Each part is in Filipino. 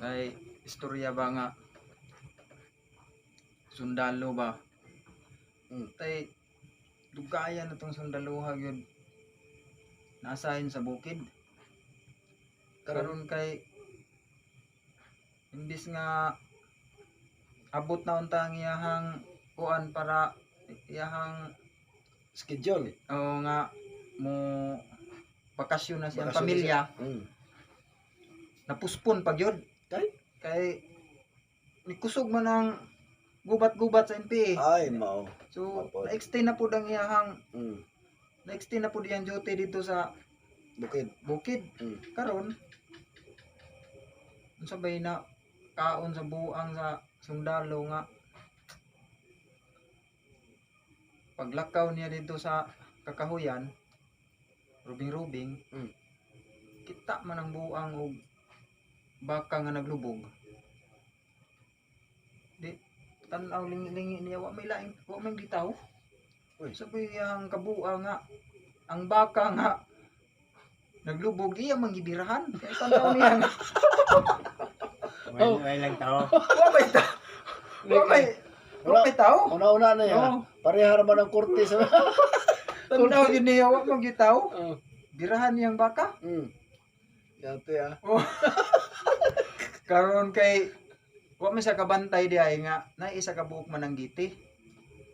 Kay istorya ba nga sundalo ba? Tay dugayan na tong sundaluha gyud. Nasahin sa bukid. Karon kay imbis nga abot na unta ang iyahang kuan para iyahang Schedule. o nga mo bakasyon na siyang Bakasyon na pamilya, Napuspon pa gyud. Kay? Kay nikusog man ang gubat-gubat sa NPA. Ay, mao. So, Mapod. na-extend na po ang iyahang Mm. na-extend na po diyang duty dito sa Bukid. bukid. Mm. Karon unsa bay na kaon sa buang sa sundalo nga paglakaw niya dito sa kakahuyan, rubing-rubing, Mm. kita man ang buang og baka nga naglubog. Di tan-aw lingi-lingi niya wa may laing wa may bitaw. Uy. Sabi ang kabuang nga ang baka nga naglubog iya manggibirahan. Kay tan-aw niya nga May lang tao. wa may ta. Wa may tao. Una-una na yan. Oo. Pareha naman ang kurte sa... Tan-aw yun niya wa manggitaw. Oh. Birahan niyang baka. Yate ah. Karon kay wa may sa kabantay di ay nga na isa ka buok mananggiti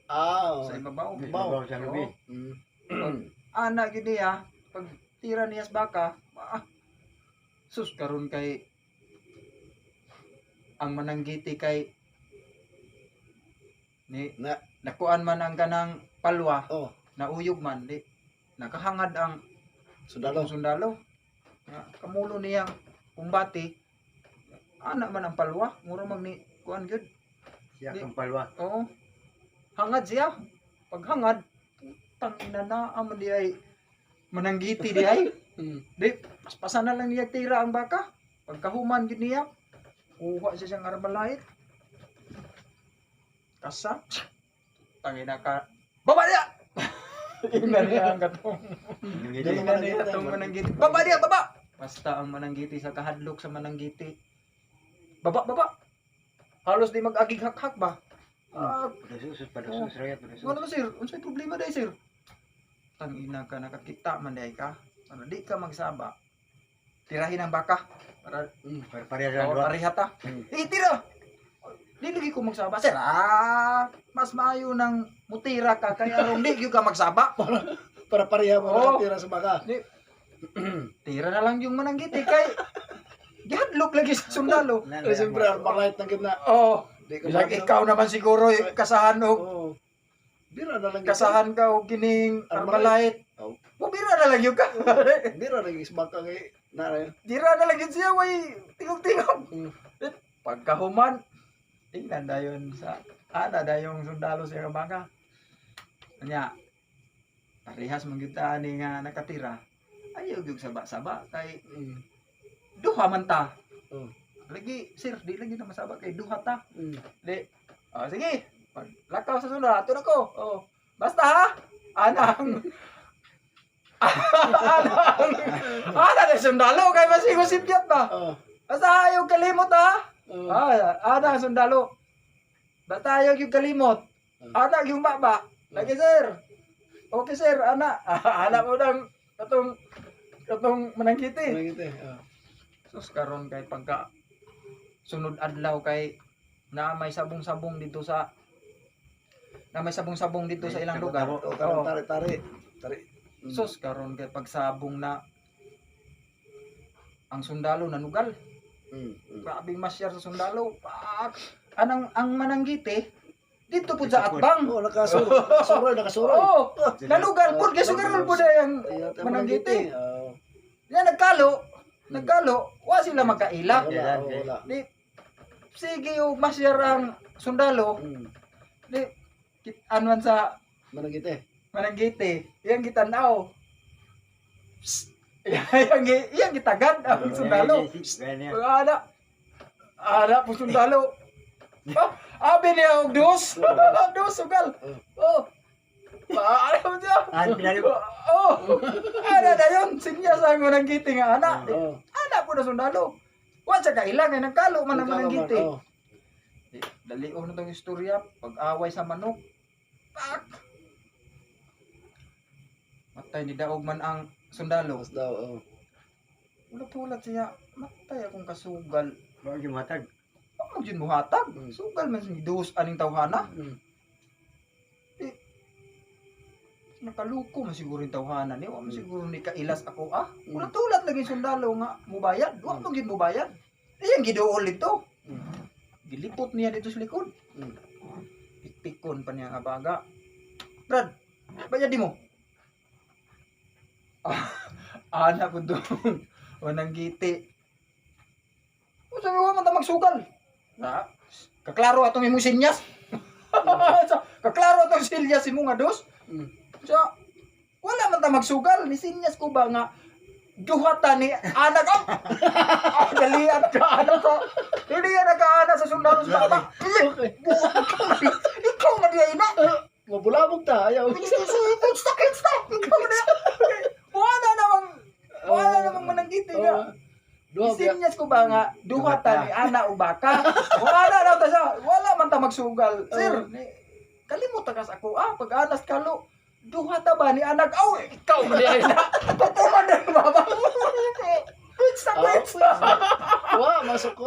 Ah. sa ibabaw. Baw. Sa gabi. Ana gid niya pag tira niya sa baka, sus karon kay ang mananggiti kay ni Na. nakuan man ang kanang palwa, Oh. nauyog man di nakahangad ang Sundalo. sundalo. Kamulo niyang kumbati. Ana man ang palwa, mura mag ni kuan gyud. Siya kang palwa. Oo. Hangad siya. Pag hangad, tangina na amon di ay mananggiti di ay. Di pasana lang niya tira ang baka. Pagkahuman gid niya, kuha siya siyang arbalait. Kasa. Tangina ka. Baba dia. Ingnan niya ang katong. Ingnan niya atong mananggiti. Baba dia, baba. Basta ang mananggiti sa kahadlok sa mananggiti. Baba, baba. Halos di mag-agig hak-hak ba? Padasus, rayat, padasus. Ano sir? Unsay problema day sir? Tangina ka nakakita man day ka. Ano di ka magsaba. Tirahin ang baka para Pareha lang dua. parihata. Tira. Di lagi ko magsaba sir. Mas maayo nang mutira ka kay aron di gyud ka magsaba. Para pareha mo Oo. nakatira sa baka. Tira na lang yung mananggiti kay gihadlok lagi sa sundalo. Eh, siyempre, armalite ng gitna. Oh, Di ka bilang magano. ikaw naman siguro kasahan og Oo. Bira na lang. kasahan ka og kining Armalite. Oh. Bira na lang yung ka. Bira na yung baka kay naray. Dira na lang yun siya, way tingog-tingog. Mm. Pagkahuman, tingnan dayon sa ana dayong sundalo sa baka. Kanya, parehas mangyuta ni nga nakatira. Ayaw gyud saba-saba kay duha man ta. Oh. Lagi sir, di lagi na masaba kay duha ta. Mm. Di. Oh, sige. Pag lakaw sa sunod, ato na ko. Oh. Basta ha. Anang Ana na sundalo kay masigo sipyat ba? Oh. Basta ayaw kalimot ha. Oh. Ana sundalo. Basta ayaw yung kalimot. Ana yung baba. Lagi sir. Okay sir, ana. Ana mo nang katong manangkiti. Ano gitu? Oh. Sus karon kay pagka sunod adlaw kay na may sabong-sabong dito sa ilang lugar. Oh, Oo. karang tari-tari. Tari. Sus karon kay pagsabong na ang sundalo nanugal. Grabing masyar sa sundalo. Ang mananggiti dito po sa atbang. Oh, nakasuroy. Oh, nalugal po kasi karon po ang mananggiti. Oh. Yan nagkalo, wa sila magkaila. Wala. Di sige yung masyar ang sundalo. Di anuan sa Managite. mananggiti. Yang gitanaw. Yang gitagad ang sundalo. Ada po sundalo. Oh, abi niya og dos. Dos sugal. Oh. Paano siya? Oh. Ada dayon sinya sa mananggiti nga anak. Oh. Anak po na sundalo. Wa sa kailangan nagkalo man ang mananggiti. Oh. Dalion na tong istorya, pag-away sa manok. Tak! Matay ni daog man ang sundalo. Mas daw, oh. Ulat-ulat siya, matay akong kasugal. Bawa yung matag. Ano dyan muhatag? Mm. Sugal man si dos aning tawhana. Mm. Nakaluko man siguro yung tawhana ni. Wa man siguro ni kailas ako ah. Mm. Ulat-ulat lagi sundalo nga mubayad. Wa mo gid mubayad. Iyang giduol dito. Mm. Gilipot niya dito sa likod. Mm. Pikpikon pa niya nga baga. Brad, bayad di mo. Anak ko doon. Wanang giti. O sabi ko man ta magsugal. Na, kaklaro atong imong sinyas. Kaklaro atong sinyas imo nga dos. Mm. So, wala man ta magsugal. Ni sinyas ko ba nga duhata ni anak ko. Dalian ka anak ko. Hindi yan nagkaanak sa sundalo sa baba. Okay. Ikaw man diya ina. Mabulabog ta, ayaw. Stop. Ikaw na. Wala namang mananggiti nga. Duha biya. Isinyas ko ba nga duhata ni ana o baka. Wala na ta siya. Wala man ta magsugal. Sir, kalimutan ka sa ako pag-anas kalo. Duhata ba ni anak? Aw, ikaw man diya ina. Patuman na baba. Quits na. Wa, masuk ko.